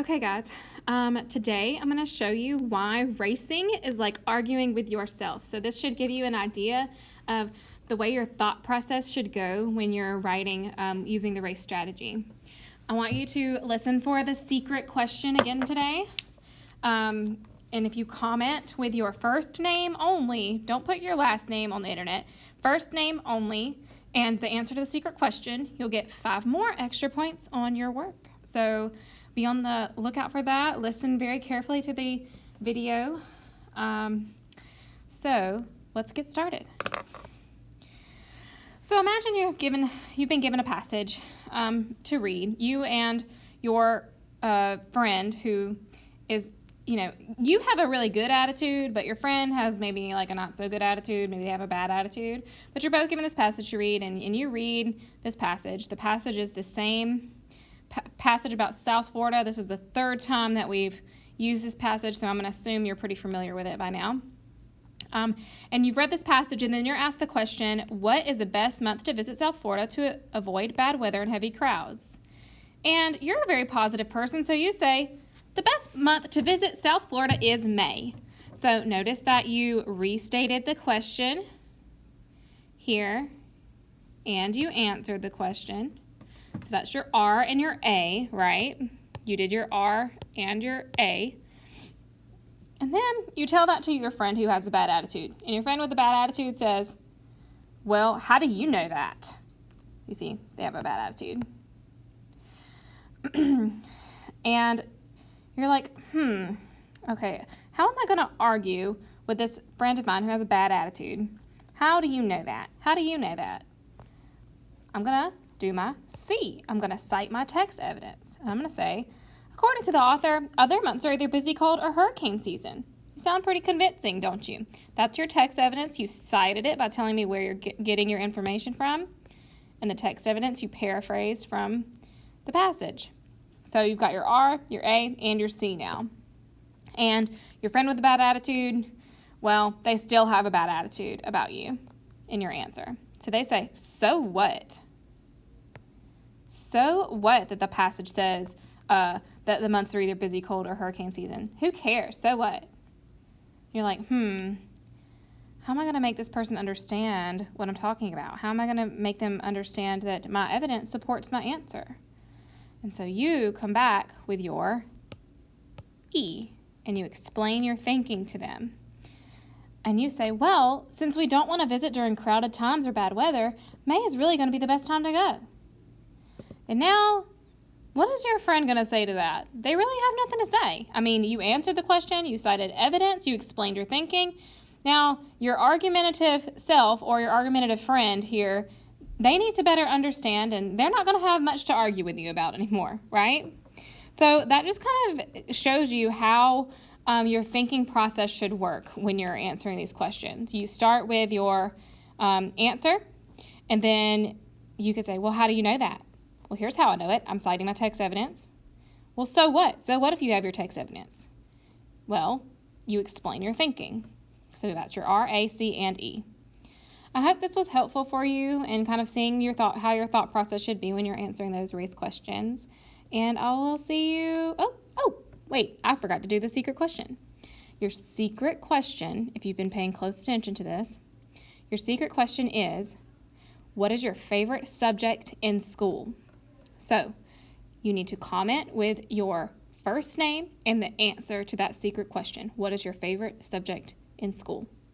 Okay, guys, today I'm going to show you why racing is like arguing with yourself. So this should give you an idea of the way your thought process should go when you're writing using the race strategy. I want you to listen for the secret question again today. And if you comment with your first name only, don't put your last name on the internet, first name only, and the answer to the secret question, you'll get 5 more extra points on your work. So be on the lookout for that. Listen very carefully to the video. So let's get started. So imagine you've been given a passage to read. You and your friend who is, you have a really good attitude, but your friend has maybe like a not so good attitude. Maybe they have a bad attitude. But you're both given this passage to read, and you read this passage. The passage is the same passage about South Florida. This is the 3rd time that we've used this passage, so I'm going to assume you're pretty familiar with it by now. And you've read this passage, and then you're asked the question, what is the best month to visit South Florida to avoid bad weather and heavy crowds? And you're a very positive person, so you say, the best month to visit South Florida is May. So notice that you restated the question here, and you answered the question. So that's your R and your A, right? You did your R and your A. And then you tell that to your friend who has a bad attitude. And your friend with a bad attitude says, well, how do you know that? You see, they have a bad attitude. And you're like, okay, how am I going to argue with this friend of mine who has a bad attitude? How do you know that? How do you know that? I'm going to do my C. I'm going to cite my text evidence. And I'm going to say, according to the author, other months are either busy, cold, or hurricane season. You sound pretty convincing, don't you? That's your text evidence. You cited it by telling me where you're getting your information from. And the text evidence, you paraphrased from the passage. So you've got your R, your A, and your C now. And your friend with a bad attitude, well, they still have a bad attitude about you in your answer. So they say, so what? So what that the passage says that the months are either busy, cold, or hurricane season? Who cares? So what? You're like, how am I going to make this person understand what I'm talking about? How am I going to make them understand that my evidence supports my answer? And so you come back with your E, and you explain your thinking to them. And you say, well, since we don't want to visit during crowded times or bad weather, May is really going to be the best time to go. And now, what is your friend going to say to that? They really have nothing to say. I mean, you answered the question, you cited evidence, you explained your thinking. Now, your argumentative self or your argumentative friend here, they need to better understand, and they're not going to have much to argue with you about anymore, right? So that just kind of shows you how your thinking process should work when you're answering these questions. You start with your answer, and then you could say, well, how do you know that? Well, here's how I know it. I'm citing my text evidence. Well, so what? So what if you have your text evidence? Well, you explain your thinking. So that's your R, A, C, and E. I hope this was helpful for you in kind of seeing how your thought process should be when you're answering those race questions. And I will see you. Wait, I forgot to do the secret question. Your secret question, if you've been paying close attention to this, your secret question is, what is your favorite subject in school? So you need to comment with your first name and the answer to that secret question. What is your favorite subject in school?